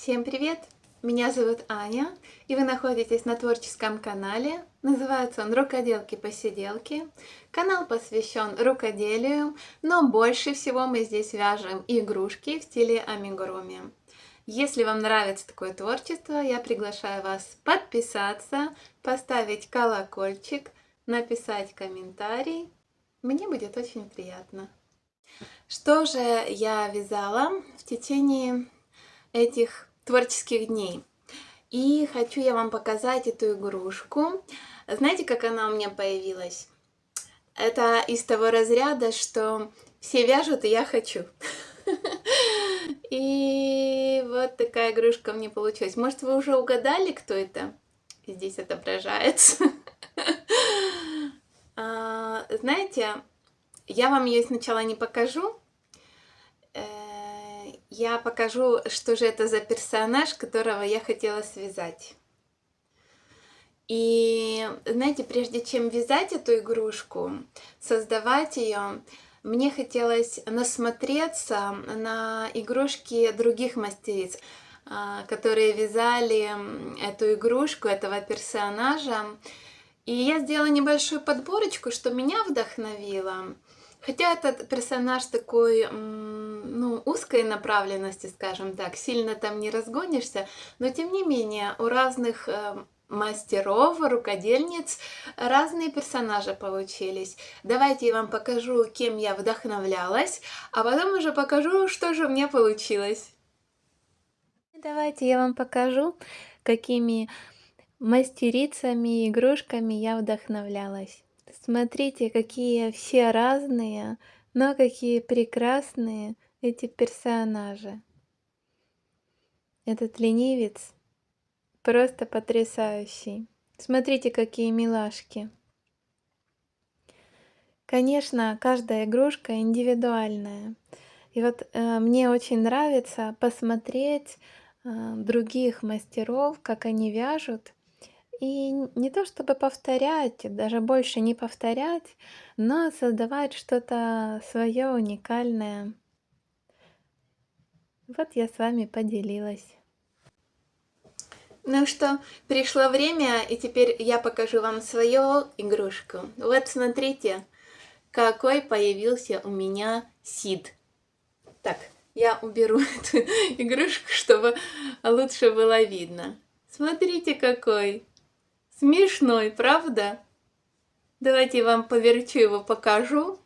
Всем привет! Меня зовут Аня, и вы находитесь на творческом канале. Называется он «Рукоделки-посиделки». Канал посвящен рукоделию, но больше всего мы здесь вяжем игрушки в стиле амигуруми. Если вам нравится такое творчество, я приглашаю вас подписаться, поставить колокольчик, написать комментарий. Мне будет очень приятно. Что же я вязала в течение этих творческих дней? И хочу я вам показать эту игрушку. Знаете, как она у меня появилась? Это из того разряда, что все вяжут, и я хочу. И вот такая игрушка мне получилась. Может, вы уже угадали, кто это? Здесь отображается. Знаете, я вам ее сначала не покажу. Я покажу, что же это за персонаж, которого я хотела связать. И знаете, прежде чем вязать эту игрушку, создавать ее, мне хотелось насмотреться на игрушки других мастериц, которые вязали эту игрушку, этого персонажа. И я сделала небольшую подборочку, что меня вдохновило. Хотя этот персонаж такой, узкой направленности, скажем так, сильно там не разгонишься, но тем не менее у разных мастеров, рукодельниц разные персонажи получились. Давайте я вам покажу, кем я вдохновлялась, а потом уже покажу, что же у меня получилось. Давайте я вам покажу, какими мастерицами, игрушками я вдохновлялась. Смотрите, какие все разные, но какие прекрасные эти персонажи. Этот ленивец просто потрясающий. Смотрите, какие милашки. Конечно, каждая игрушка индивидуальная. И вот мне очень нравится посмотреть других мастеров, как они вяжут. И не то чтобы повторять, даже больше не повторять, но создавать что-то свое уникальное. Вот я с вами поделилась. Ну что, пришло время, и теперь я покажу вам свою игрушку. Вот смотрите, какой появился у меня Сид. Так, я уберу эту игрушку, чтобы лучше было видно. Смотрите, какой смешной, правда? Давайте я вам поверчу его, покажу.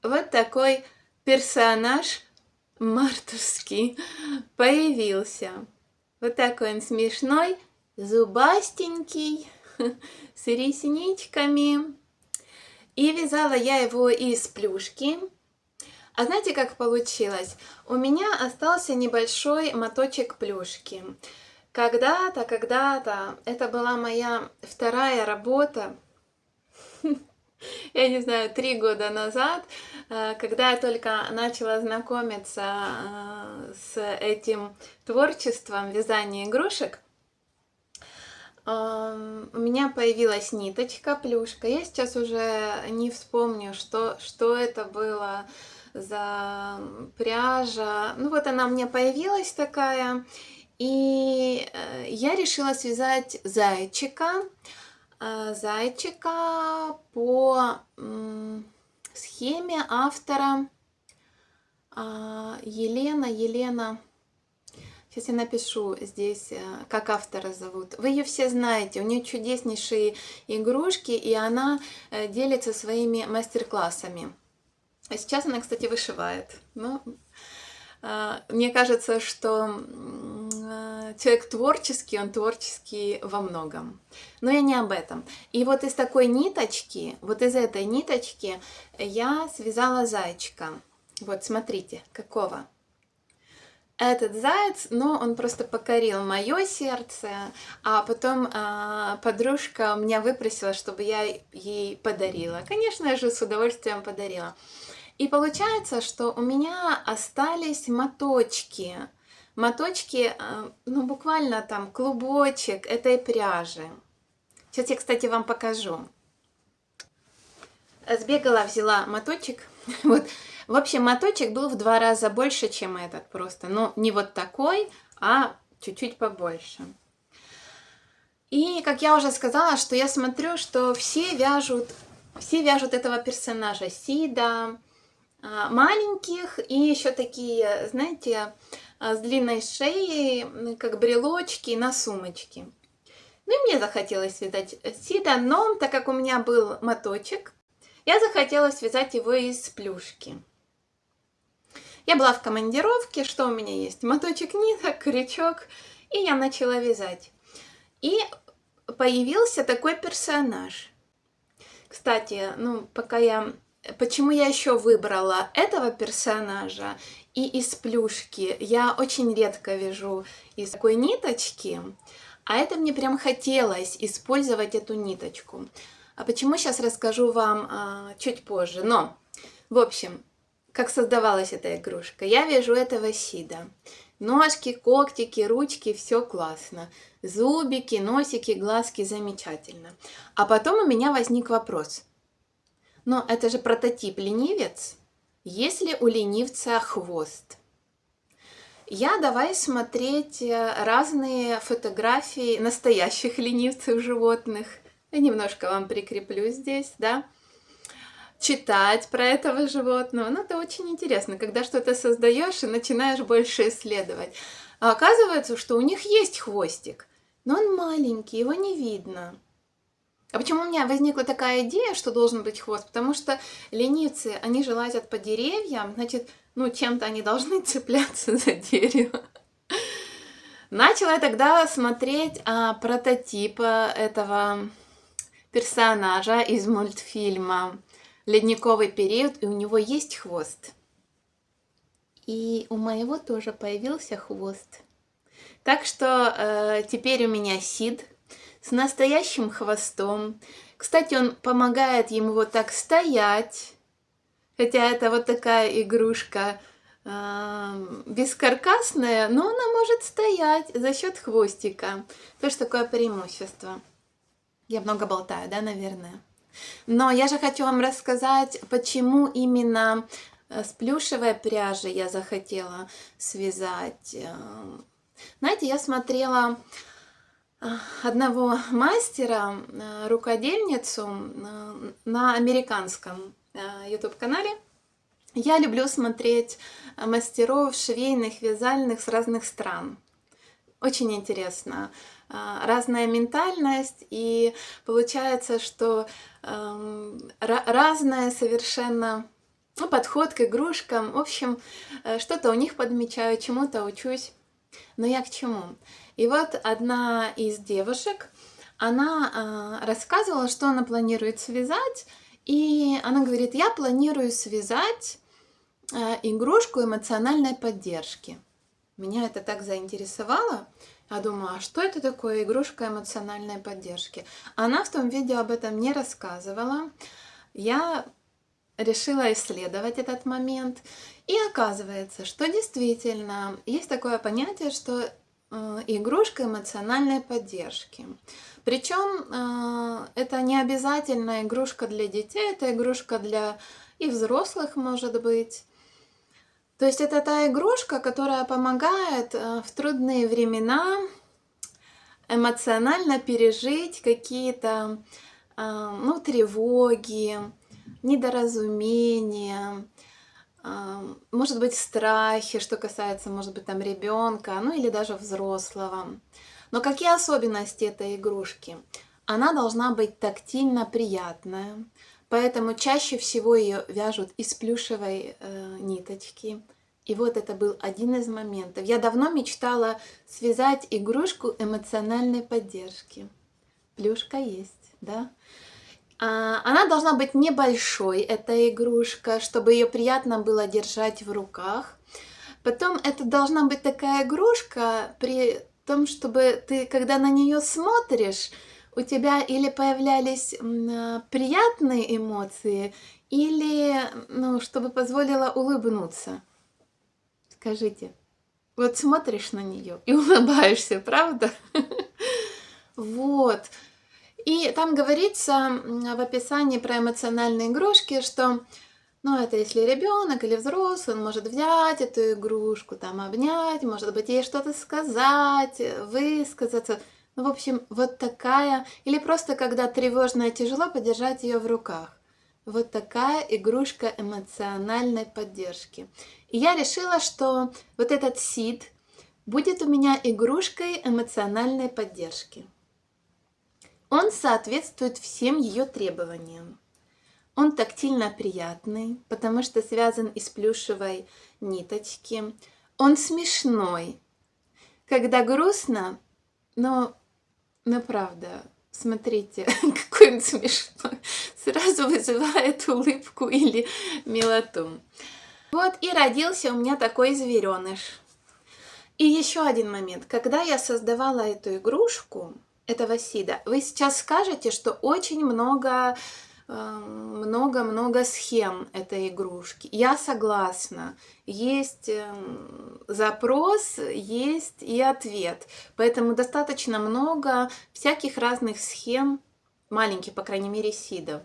Вот такой персонаж мартовский появился. Вот такой он смешной, зубастенький, с ресничками. И вязала я его из плюшки. А знаете, как получилось? У меня остался небольшой моточек плюшки. Когда-то, это была моя вторая работа, я не знаю, 3 года назад, когда я только начала знакомиться с этим творчеством вязания игрушек, у меня появилась ниточка, плюшка. Я сейчас уже не вспомню, что это было за пряжа. Ну вот она у меня появилась такая. И я решила связать зайчика по схеме автора Елена. Сейчас я напишу здесь, как автора зовут. Вы ее все знаете, у нее чудеснейшие игрушки, и она делится своими мастер-классами. А сейчас она, кстати, вышивает. Мне кажется, что человек творческий, он творческий во многом. Но я не об этом. И вот из такой ниточки, вот из этой ниточки я связала зайчика. Вот, смотрите, какого. Этот заяц, он просто покорил мое сердце, а потом подружка меня выпросила, чтобы я ей подарила. Конечно, я же с удовольствием подарила. И получается, что у меня остались моточки. Моточки, буквально там клубочек этой пряжи. Сейчас я, кстати, вам покажу. Сбегала, взяла моточек. Вот. В общем, моточек был в 2 раза больше, чем этот просто. Но не вот такой, а чуть-чуть побольше. И, как я уже сказала, что я смотрю, что все вяжут этого персонажа Сида, маленьких и еще такие, знаете, с длинной шеей, как брелочки на сумочке. Ну и мне захотелось связать Сида, но так как у меня был моточек, я захотела связать его из плюшки. Я была в командировке, что у меня есть? Моточек ниток, крючок, и я начала вязать. И появился такой персонаж. Кстати, почему я еще выбрала этого персонажа и из плюшки? Я очень редко вяжу из такой ниточки, а это мне прям хотелось использовать эту ниточку. А почему, сейчас расскажу вам чуть позже. Но, в общем, как создавалась эта игрушка. Я вяжу этого Сида. Ножки, когтики, ручки, все классно. Зубики, носики, глазки, замечательно. А потом у меня возник вопрос. Но это же прототип ленивец. Есть ли у ленивца хвост? Я давай смотреть разные фотографии настоящих ленивцев животных. Я немножко вам прикреплю здесь, да. Читать про этого животного. Ну, это очень интересно, когда что-то создаешь и начинаешь больше исследовать. А оказывается, что у них есть хвостик, но он маленький, его не видно. А почему у меня возникла такая идея, что должен быть хвост? Потому что ленивцы, они же лазят по деревьям, значит, чем-то они должны цепляться за дерево. Начала я тогда смотреть прототип этого персонажа из мультфильма «Ледниковый период», и у него есть хвост. И у моего тоже появился хвост. Так что теперь у меня Сид с настоящим хвостом. Кстати, он помогает ему вот так стоять. Хотя это вот такая игрушка бескаркасная, но она может стоять за счет хвостика. Тоже такое преимущество. Я много болтаю, да, наверное? Но я же хочу вам рассказать, почему именно с плюшевой пряжи я захотела связать. Знаете, я смотрела одного мастера, рукодельницу на американском YouTube-канале. Я люблю смотреть мастеров швейных, вязальных с разных стран. Очень интересно. Разная ментальность, и получается, что разная совершенно подход к игрушкам. В общем, что-то у них подмечаю, чему-то учусь. Но я к чему? И вот одна из девушек, она рассказывала, что она планирует связать, и она говорит, я планирую связать игрушку эмоциональной поддержки. Меня это так заинтересовало. Я думаю, а что это такое игрушка эмоциональной поддержки? Она в том видео об этом не рассказывала. Я решила исследовать этот момент. И оказывается, что действительно есть такое понятие, что игрушка эмоциональной поддержки. Причем это не обязательно игрушка для детей, это игрушка для и взрослых, может быть. То есть это та игрушка, которая помогает в трудные времена эмоционально пережить какие-то тревоги, недоразумения, может быть, страхи, что касается, может быть, там ребенка, или даже взрослого. Но какие особенности этой игрушки? Она должна быть тактильно приятная, поэтому чаще всего ее вяжут из плюшевой ниточки. И вот это был один из моментов. Я давно мечтала связать игрушку эмоциональной поддержки. Плюшка есть, да? Она должна быть небольшой, эта игрушка, чтобы ее приятно было держать в руках. Потом это должна быть такая игрушка, при том, чтобы ты, когда на нее смотришь, у тебя или появлялись приятные эмоции, или, чтобы позволило улыбнуться. Скажите, вот смотришь на нее и улыбаешься, правда? Вот. И там говорится в описании про эмоциональные игрушки, что Но это если ребенок или взрослый, он может взять эту игрушку, там обнять, может быть, ей что-то сказать, высказаться. Ну, в общем, вот такая, или просто когда тревожно и тяжело, подержать ее в руках. Вот такая игрушка эмоциональной поддержки. И я решила, что вот этот сид будет у меня игрушкой эмоциональной поддержки. Он соответствует всем ее требованиям. Он тактильно приятный, потому что связан из плюшевой ниточки. Он смешной. Когда грустно, но правда, смотрите, какой он смешной. Сразу вызывает улыбку или милоту. Вот и родился у меня такой звереныш. И еще один момент. Когда я создавала эту игрушку, этого сида, вы сейчас скажете, что очень много схем этой игрушки. Я согласна. Есть запрос, есть и ответ. Поэтому достаточно много всяких разных схем, маленьких, по крайней мере, сидов.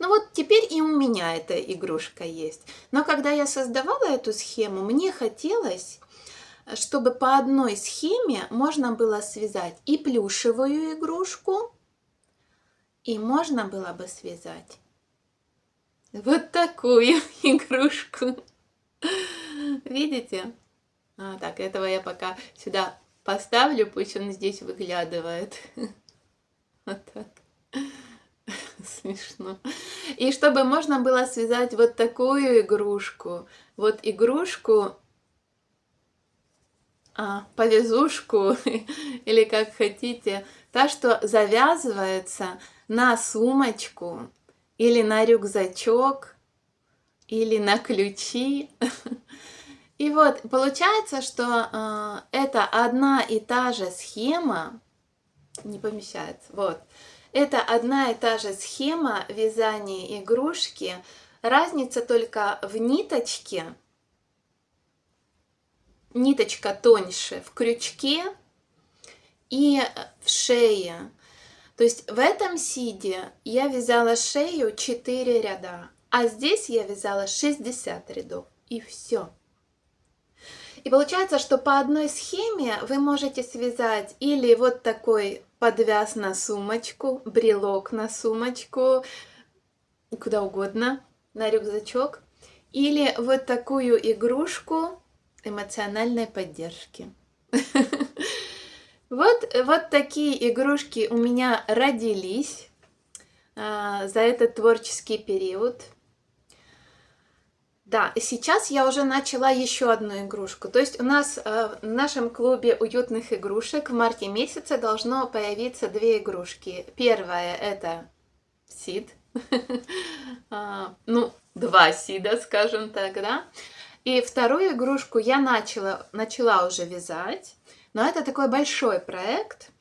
Ну вот теперь и у меня эта игрушка есть. Но когда я создавала эту схему, мне хотелось, чтобы по одной схеме можно было связать и плюшевую игрушку, и можно было бы связать вот такую игрушку. Видите? Так, этого я пока сюда поставлю, пусть он здесь выглядывает. Вот так. Смешно. И чтобы можно было связать вот такую игрушку. Вот игрушку, повязушку, или как хотите. Та, что завязывается на сумочку, или на рюкзачок, или на ключи. И вот получается, что это одна и та же схема, не помещается, вот. Это одна и та же схема вязания игрушки, разница только в ниточке. Ниточка тоньше в крючке и в шее. То есть в этом сиде я вязала шею 4 ряда, а здесь я вязала 60 рядов. И все. И получается, что по одной схеме вы можете связать или вот такой подвяз на сумочку, брелок на сумочку, куда угодно, на рюкзачок, или вот такую игрушку эмоциональной поддержки. Вот такие игрушки у меня родились за этот творческий период. Да, сейчас я уже начала еще одну игрушку. То есть у нас в нашем клубе уютных игрушек в марте месяце должно появиться 2 игрушки. Первая это сид. Ну, 2 сида, скажем так, да. И вторую игрушку я начала уже вязать. Но это такой большой проект.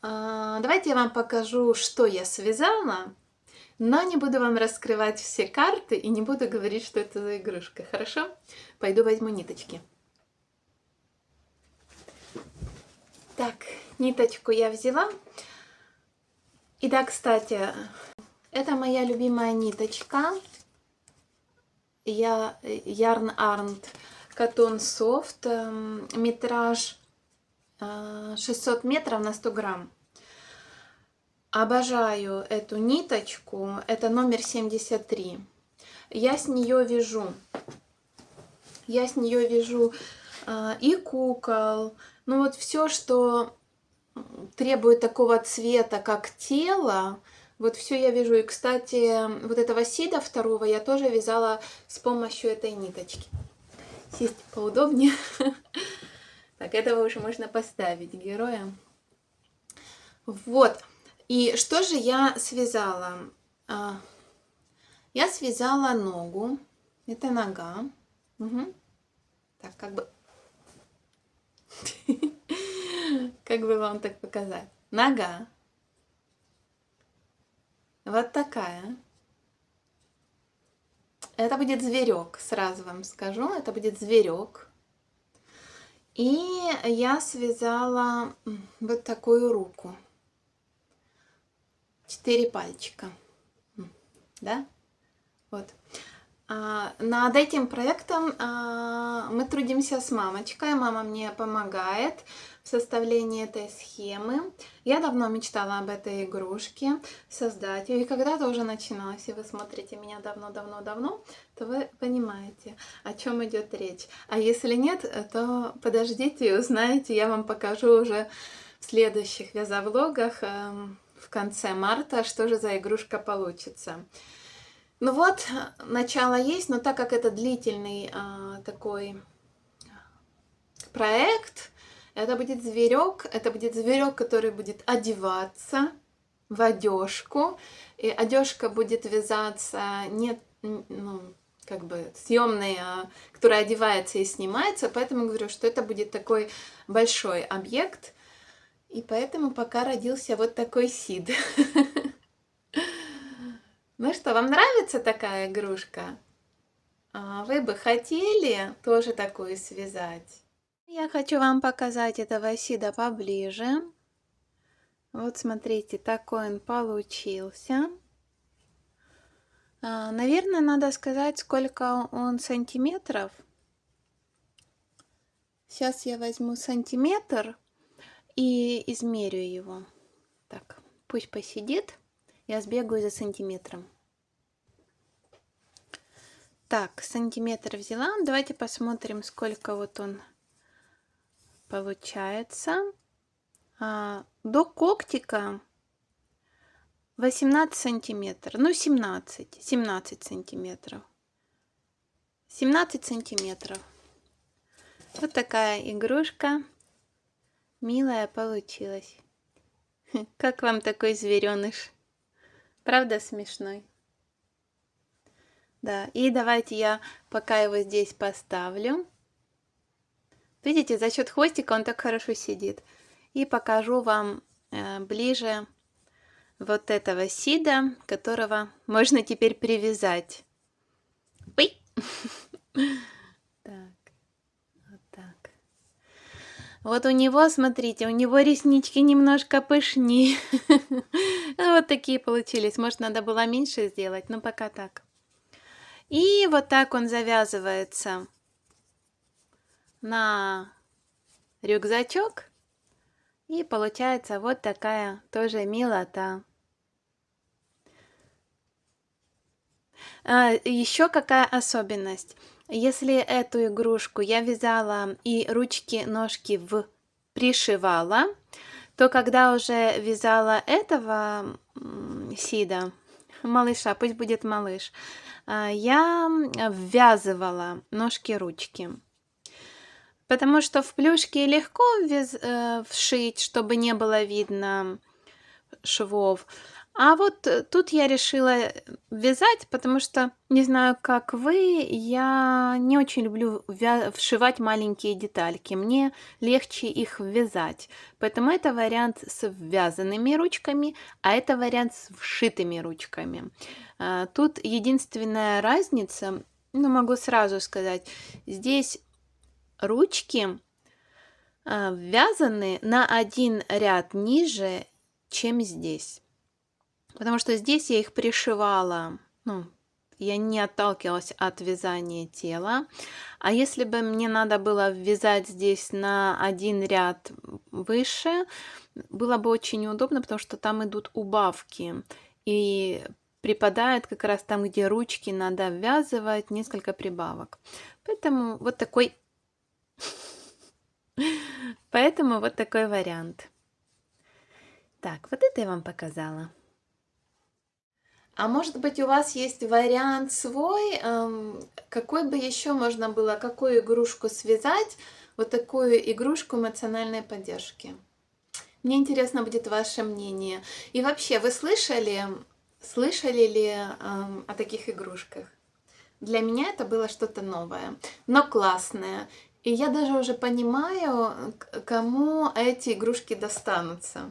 Давайте я вам покажу, что я связала. Но не буду вам раскрывать все карты и не буду говорить, что это за игрушка. Хорошо? Пойду возьму ниточки. Так, ниточку я взяла. И да, кстати, это моя любимая ниточка. Yarn Arnt Cotton Soft. Метраж 600 метров на 100 грамм. Обожаю эту ниточку, это номер 73. Я с нее вяжу и кукол, ну вот все, что требует такого цвета, как тело, вот все я вяжу. И, кстати, вот этого сида второго я тоже вязала с помощью этой ниточки. Сесть поудобнее. Так, этого уже можно поставить героя. Вот. И что же я связала? Я связала ногу. Это нога. Угу. Так, как бы... Как бы вам так показать? Нога. Вот такая. Это будет зверек, сразу вам скажу. Это будет зверек. И я связала вот такую руку. 4 пальчика. Да? Вот. Над этим проектом мы трудимся с мамочкой. Мама мне помогает в составлении этой схемы. Я давно мечтала об этой игрушке, создать ее. И когда-то уже начинала. Если вы смотрите меня давно-давно-давно, то вы понимаете, о чем идет речь. А если нет, то подождите и узнаете. Я вам покажу уже в следующих вязовлогах в конце марта, что же за игрушка получится. Ну вот, начало есть, но так как это длительный такой проект, это будет зверек, который будет одеваться в одежку, и одежка будет вязаться не, ну, как бы съемная, которая одевается и снимается, поэтому говорю, что это будет такой большой объект, и поэтому пока родился вот такой сид. Ну что, вам нравится такая игрушка? Вы бы хотели тоже такую связать? Я хочу вам показать этого сида поближе. Вот смотрите, такой он получился. Наверное, надо сказать, сколько он сантиметров. Сейчас я возьму сантиметр и измерю его. Так, пусть посидит. Я сбегаю за сантиметром. Так, сантиметр взяла. Давайте посмотрим, сколько вот он получается. До когтика 18 сантиметров. Ну, 17 сантиметров. 17 сантиметров. Вот такая игрушка. Милая получилась. Как вам такой звереныш? Правда смешной? Да, и давайте я пока его здесь поставлю. Видите, за счет хвостика он так хорошо сидит. И покажу вам ближе вот этого сида, которого можно теперь привязать. Ой! Так, вот так. Вот у него, смотрите, у него реснички немножко пышнее. Вот такие получились. Может, надо было меньше сделать, но пока так. И вот так он завязывается на рюкзачок. И получается вот такая тоже милота. Еще какая особенность. Если эту игрушку я вязала и ручки, ножки пришивала, то когда уже вязала этого сида, малыша, пусть будет малыш, я ввязывала ножки-ручки. Потому что в плюшке легко вшить, чтобы не было видно швов. А вот тут я решила вязать, потому что, не знаю, как вы, я не очень люблю вшивать маленькие детальки. Мне легче их вязать. Поэтому это вариант с ввязанными ручками, а это вариант с вшитыми ручками. Тут единственная разница, ну, могу сразу сказать, здесь ручки ввязаны на один ряд ниже, чем здесь. Потому что здесь я их пришивала, ну, я не отталкивалась от вязания тела. А если бы мне надо было ввязать здесь на один ряд выше, было бы очень неудобно, потому что там идут убавки. И припадает как раз там, где ручки надо ввязывать, несколько прибавок. Поэтому вот такой вариант. Так, вот это я вам показала. А может быть, у вас есть вариант свой, какой бы еще можно было, какую игрушку связать, вот такую игрушку эмоциональной поддержки? Мне интересно будет ваше мнение. И вообще, вы слышали ли о таких игрушках? Для меня это было что-то новое, но классное. И я даже уже понимаю, кому эти игрушки достанутся.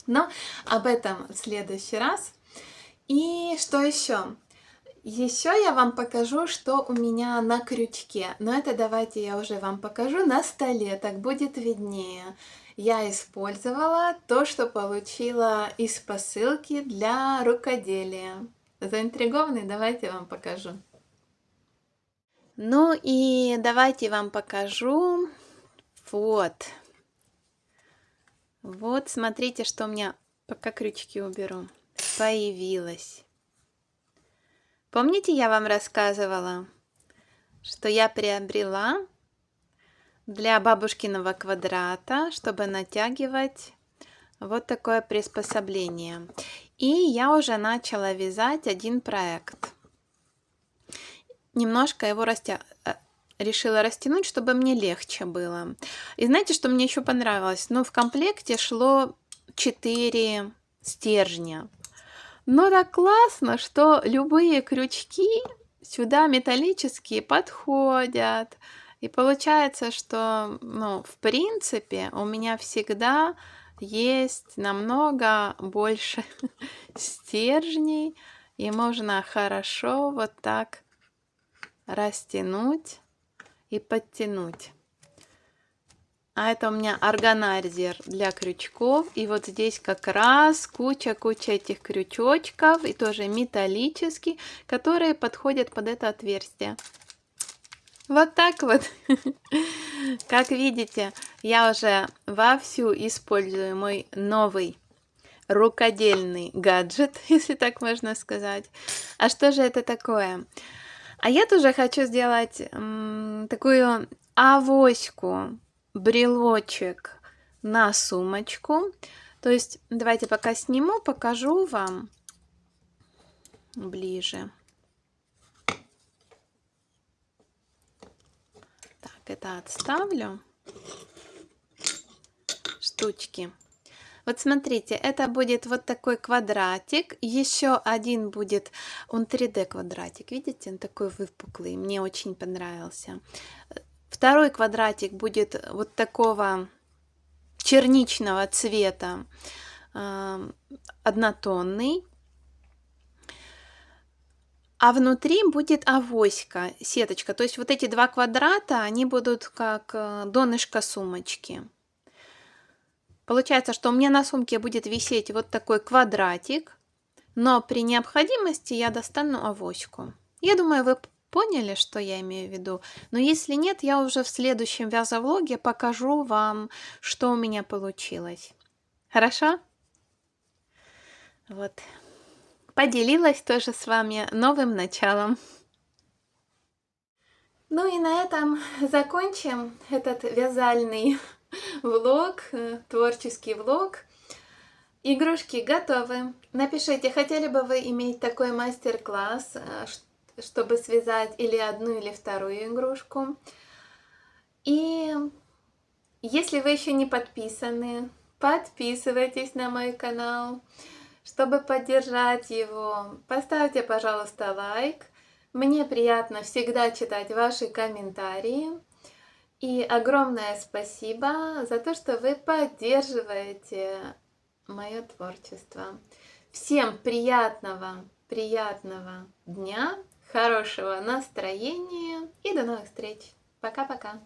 Но об этом в следующий раз. И что еще? Еще я вам покажу, что у меня на крючке. Но это давайте я уже вам покажу на столе, так будет виднее. Я использовала то, что получила из посылки для рукоделия. Заинтригованы? Давайте я вам покажу. Ну и давайте вам покажу. Вот. Вот, смотрите, что у меня, пока крючки уберу, появилось. Помните, я вам рассказывала, что я приобрела для бабушкиного квадрата, чтобы натягивать вот такое приспособление. И я уже начала вязать один проект. Немножко его решила растянуть, чтобы мне легче было. И знаете, что мне еще понравилось? Ну, в комплекте шло 4 стержня. Но так классно, что любые крючки сюда металлические подходят. И получается, что, ну, в принципе, у меня всегда есть намного больше стержней. И можно хорошо вот так растянуть и подтянуть. А это у меня органайзер для крючков. И вот здесь как раз куча этих крючочков, и тоже металлические, которые подходят под это отверстие. Вот так вот. Как видите, я уже вовсю использую мой новый рукодельный гаджет, если так можно сказать. А что же это такое? А я тоже хочу сделать такую авоську, брелочек на сумочку. То есть давайте пока сниму, покажу вам ближе. Так, это отставлю. Штучки. Вот смотрите, это будет вот такой квадратик. Еще один будет, он 3D квадратик. Видите, он такой выпуклый. Мне очень понравился. Второй квадратик будет вот такого черничного цвета, однотонный. А внутри будет авоська, сеточка. То есть вот эти 2 квадрата, они будут как донышко сумочки. Получается, что у меня на сумке будет висеть вот такой квадратик, но при необходимости я достану авоську. Я думаю, вы поняли, что я имею в виду. Но если нет, я уже в следующем вязовлоге покажу вам, что у меня получилось. Хорошо? Вот. Поделилась тоже с вами новым началом. Ну и на этом закончим этот вязальный влог, творческий влог. Игрушки готовы. Напишите, хотели бы вы иметь такой мастер-класс, чтобы связать или одну, или вторую игрушку. И если вы еще не подписаны, подписывайтесь на мой канал, чтобы поддержать его. Поставьте, пожалуйста, лайк. Мне приятно всегда читать ваши комментарии. И огромное спасибо за то, что вы поддерживаете мое творчество. Всем приятного дня, хорошего настроения и до новых встреч. Пока-пока.